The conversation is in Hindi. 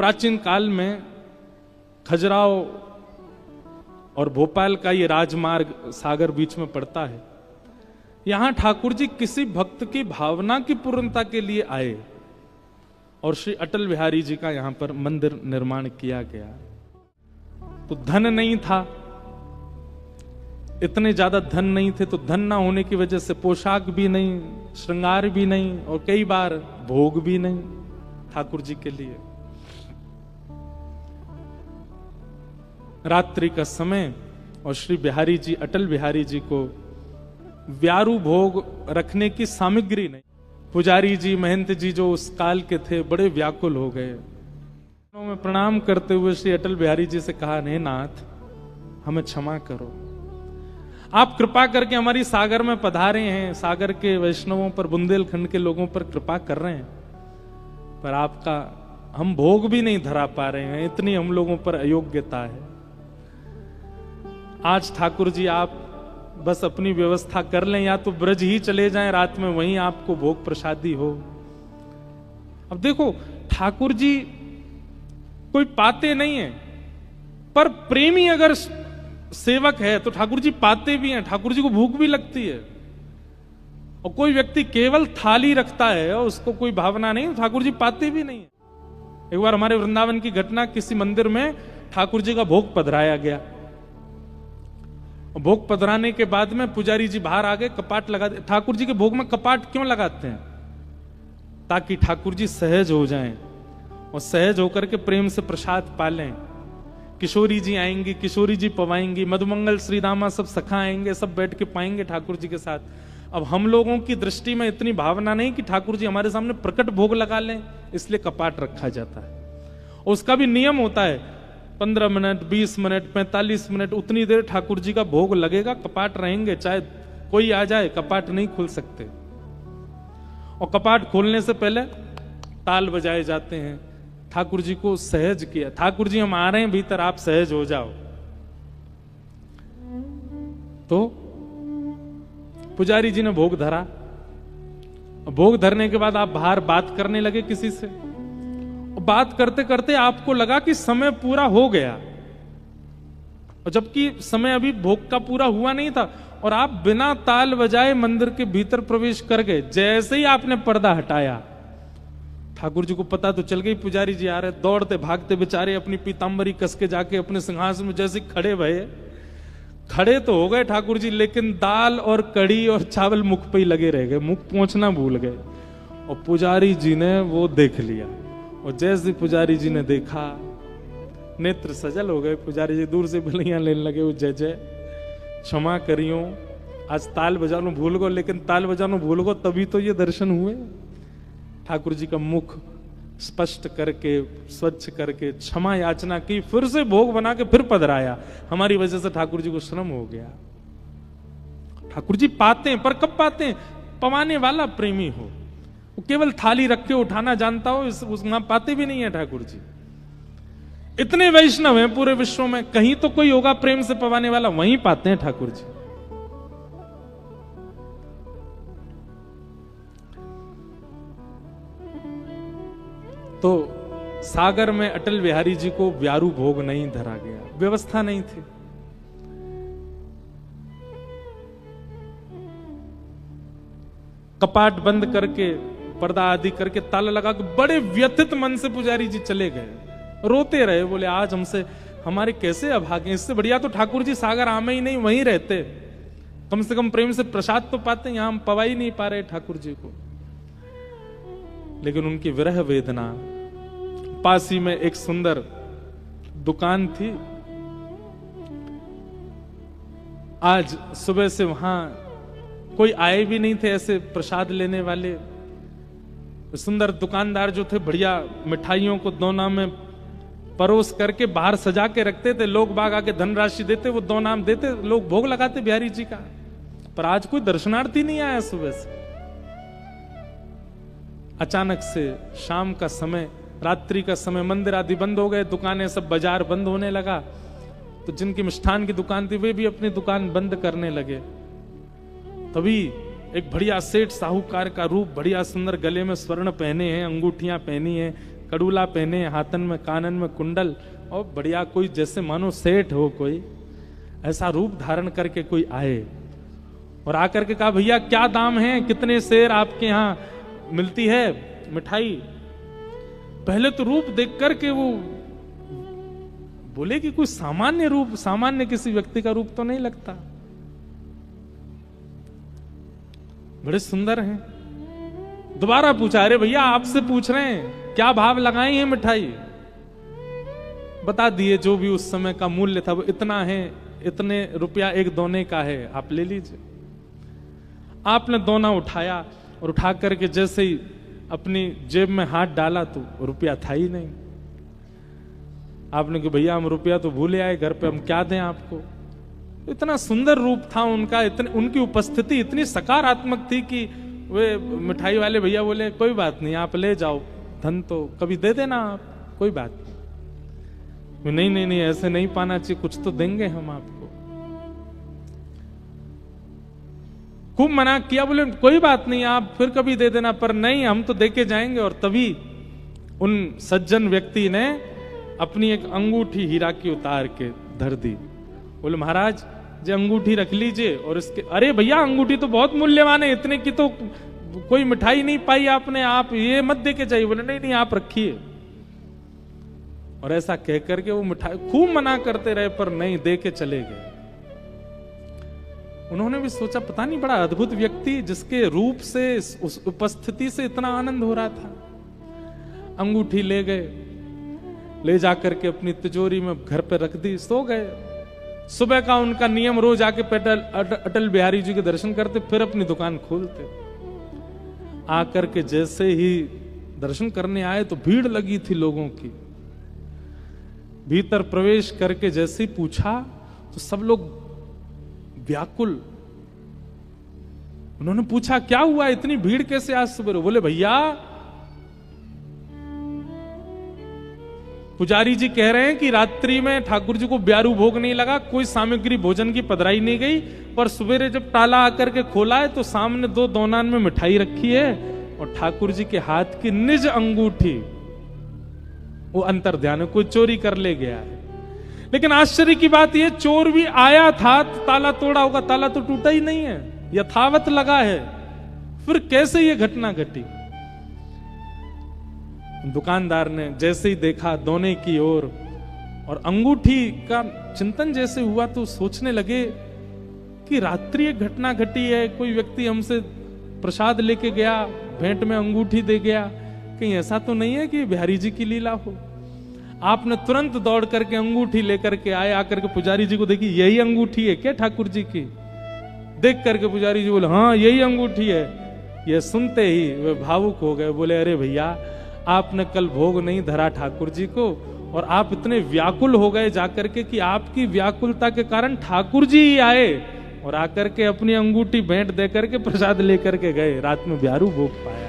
प्राचीन काल में खजुराहो और भोपाल का ये राजमार्ग सागर बीच में पड़ता है। यहां ठाकुर जी किसी भक्त की भावना की पूर्णता के लिए आए और श्री अटल बिहारी जी का यहां पर मंदिर निर्माण किया गया। तो धन नहीं था, इतने ज्यादा धन नहीं थे, तो धन ना होने की वजह से पोशाक भी नहीं, श्रृंगार भी नहीं और कई बार भोग भी नहीं ठाकुर जी के लिए। रात्रि का समय और श्री बिहारी जी, अटल बिहारी जी को व्यारू भोग रखने की सामग्री नहीं। पुजारी जी, महंत जी जो उस काल के थे बड़े व्याकुल हो गए। में प्रणाम करते हुए श्री अटल बिहारी जी से कहा, हे नाथ हमें क्षमा करो, आप कृपा करके हमारी सागर में पधारे हैं, सागर के वैष्णवों पर, बुंदेलखंड के लोगों पर कृपा कर रहे हैं, पर आपका हम भोग भी नहीं धरा पा रहे हैं, इतनी हम लोगों पर अयोग्यता है। आज ठाकुर जी आप बस अपनी व्यवस्था कर लें, या तो ब्रज ही चले जाएं, रात में वहीं आपको भोग प्रसादी हो। अब देखो ठाकुर जी कोई पाते नहीं है, पर प्रेमी अगर सेवक है तो ठाकुर जी पाते भी हैं, ठाकुर जी को भूख भी लगती है। और कोई व्यक्ति केवल थाली रखता है और उसको कोई भावना नहीं, ठाकुर जी पाते भी नहीं है। एक बार हमारे वृंदावन की घटना, किसी मंदिर में ठाकुर जी का भोग पधराया गया। भोग पधराने के बाद में पुजारी जी बाहर आ गए, कपाट लगा दे। ठाकुर जी के भोग में कपाट क्यों लगाते हैं? ताकि ठाकुर जी सहज हो जाएं और सहज होकर के प्रेम से प्रसाद पालें। किशोरी जी आएंगी, किशोरी जी पवाएंगी, मधुमंगल श्री दामा सब सखा आएंगे, सब बैठ के पाएंगे ठाकुर जी के साथ। अब हम लोगों की दृष्टि में इतनी भावना नहीं कि ठाकुर जी हमारे सामने प्रकट भोग लगा लें, इसलिए कपाट रखा जाता है। और उसका भी नियम होता है, 15 मिनट, 20 मिनट, 45 मिनट, उतनी देर ठाकुर जी का भोग लगेगा, कपाट रहेंगे, चाहे कोई आ जाए कपाट नहीं खुल सकते। और कपाट खोलने से पहले ताल बजाए जाते हैं, ठाकुर जी को सहज किया। ठाकुर जी हम आ रहे हैं भीतर, आप सहज हो जाओ। तो पुजारी जी ने भोग धरा। भोग धरने के बाद आप बाहर बात करने लगे किसी से, बात करते करते आपको लगा कि समय पूरा हो गया, और जबकि समय अभी भोग का पूरा हुआ नहीं था, और आप बिना ताल बजाए मंदिर के भीतर प्रवेश कर गए। जैसे ही आपने पर्दा हटाया, ठाकुर जी को पता तो चल गई पुजारी जी आ रहे। दौड़ते भागते बेचारे अपनी पीतांबरी कस के जाके अपने सिंहासन में जैसे खड़े भये। खड़े तो हो गए ठाकुर जी, लेकिन दाल और कड़ी और चावल मुख पे ही लगे रह गए, मुख पहुंचना भूल गए। और पुजारी जी ने वो देख लिया, और जैसे पुजारी जी ने देखा, नेत्र सजल हो गए। पुजारी जी दूर से बलियां लेने लगे, वो जय जय क्षमा करियो, आज ताल बजानो भूल गो, लेकिन ताल बजानो भूल गो तभी तो ये दर्शन हुए। ठाकुर जी का मुख स्पष्ट करके, स्वच्छ करके क्षमा याचना की, फिर से भोग बना के फिर पधराया। हमारी वजह से ठाकुर जी को श्रम हो गया। ठाकुर जी पाते हैं, पर कब पाते हैं? पवाने वाला प्रेमी हो, वो केवल थाली रख के उठाना जानता हो, वहां पाते भी नहीं है ठाकुर जी। इतने वैष्णव हैं पूरे विश्व में, कहीं तो कोई होगा प्रेम से पवाने वाला, वहीं पाते हैं ठाकुर जी। तो सागर में अटल बिहारी जी को व्यारू भोग नहीं धरा गया, व्यवस्था नहीं थी। कपाट बंद करके, पर्दा आदि करके, ताला लगा के बड़े व्यथित मन से पुजारी जी चले गए। रोते रहे, बोले आज हमसे हमारे कैसे अभागे, इससे बढ़िया तो ठाकुर जी सागर आमे ही नहीं, वहीं रहते, कम से कम प्रेम से प्रसाद तो पाते, यहां हम पवा ही नहीं पा रहे ठाकुर जी को। लेकिन उनकी विरह वेदना, पास ही में एक सुंदर दुकान थी। आज सुबह से वहां कोई आए भी नहीं थे ऐसे प्रसाद लेने वाले। सुंदर दुकानदार जो थे, बढ़िया मिठाइयों को दोना में परोस करके बाहर सजा के रखते थे। लोग बाग आके धनराशि देते, वो दो नाम देते, लोग भोग लगाते बिहारी जी का। पर आज कोई दर्शनार्थी नहीं आया सुबह से। अचानक से शाम का समय, रात्रि का समय, मंदिर आदि बंद हो गए, दुकानें सब, बाजार बंद होने लगा। तो जिनकी मिष्ठान की दुकान थी वे भी अपनी दुकान बंद करने लगे। तभी एक बढ़िया सेठ साहूकार का रूप, बढ़िया सुंदर, गले में स्वर्ण पहने हैं, अंगूठियां पहनी हैं, कड़ूला पहने, हाथन में कानन में कुंडल, और बढ़िया कोई जैसे मानो सेठ हो, कोई ऐसा रूप धारण करके कोई आए और आकर के कहा भैया क्या दाम है, कितने सेर आपके यहाँ मिलती है मिठाई। पहले तो रूप देख करके वो बोले कि कोई सामान्य रूप, सामान्य किसी व्यक्ति का रूप तो नहीं लगता, बड़े सुंदर हैं। दोबारा पूछा, अरे भैया आपसे पूछ रहे हैं क्या भाव लगाई है मिठाई। बता दिए जो भी उस समय का मूल्य था, वो इतना है, इतने रुपया एक दोने का है, आप ले लीजिए। आपने दोना उठाया और उठा करके जैसे ही अपनी जेब में हाथ डाला तो रुपया था ही नहीं। आपने कहा भैया हम रुपया तो भूले आए घर पे, हम क्या दें आपको। इतना सुंदर रूप था उनका, इतने उनकी उपस्थिति इतनी सकारात्मक थी कि वे मिठाई वाले भैया बोले कोई बात नहीं आप ले जाओ, धन तो कभी दे देना आप, कोई बात नहीं। नहीं नहीं नहीं ऐसे नहीं पाना चाहिए, कुछ तो देंगे हम आपको। खूब मना किया, बोले कोई बात नहीं आप फिर कभी दे देना, पर नहीं हम तो देके जाएंगे। और तभी उन सज्जन व्यक्ति ने अपनी एक अंगूठी हीरा की उतार के धर दी। बोले महाराज जी अंगूठी रख लीजिए। और इसके, अरे भैया अंगूठी तो बहुत मूल्यवान है, इतने की तो कोई मिठाई नहीं पाई आपने, आप ये मत दे के जाइए। बोले नहीं नहीं आप रखिए। और ऐसा कह करके वो मिठाई खूब मना करते रहे पर नहीं, दे के चले गए। उन्होंने भी सोचा पता नहीं बड़ा अद्भुत व्यक्ति जिसके रूप से, उस उपस्थिति से इतना आनंद हो रहा था। अंगूठी ले गए, ले जाकर के अपनी तिजोरी में घर पे रख दी, सो गए। सुबह का उनका नियम रोज आके अटल बिहारी जी के दर्शन करते, फिर अपनी दुकान खोलते। आकर के जैसे ही दर्शन करने आए तो भीड़ लगी थी लोगों की। भीतर प्रवेश करके जैसे ही पूछा तो सब लोग व्याकुल। उन्होंने पूछा क्या हुआ, इतनी भीड़ कैसे आज सुबह। बोले भैया पुजारी जी कह रहे हैं कि रात्रि में ठाकुर जी को ब्यारू भोग नहीं लगा, कोई सामग्री भोजन की पधराई नहीं गई, पर सवेरे जब ताला आकर के खोला है तो सामने 2 दोनान में मिठाई रखी है और ठाकुर जी के हाथ की निज अंगूठी वो अंतर ध्यान, कोई चोरी कर ले गया है। लेकिन आश्चर्य की बात यह, चोर भी आया था तो ताला तोड़ा होगा, ताला तो टूटा ही नहीं है, यथावत लगा है। फिर कैसे यह घटना घटी। दुकानदार ने जैसे ही देखा दोने की ओर और अंगूठी का चिंतन जैसे हुआ तो सोचने लगे कि रात्रि एक घटना घटी है, कोई व्यक्ति हमसे प्रसाद लेके गया, भेंट में अंगूठी दे गया, कहीं ऐसा तो नहीं है कि बिहारी जी की लीला हो। आपने तुरंत दौड़ करके अंगूठी लेकर के आए, आकर के पुजारी जी को देखी, यही अंगूठी है क्या ठाकुर जी की। देख करके पुजारी जी बोले हाँ यही अंगूठी है। ये सुनते ही वे भावुक हो गए, बोले अरे भैया आपने कल भोग नहीं धरा ठाकुर जी को और आप इतने व्याकुल हो गए जाकर के कि आपकी व्याकुलता के कारण ठाकुर जी ही आए और आकर के अपनी अंगूठी भेंट देकर के प्रसाद लेकर के गए, रात में ब्यारू भोग पाया।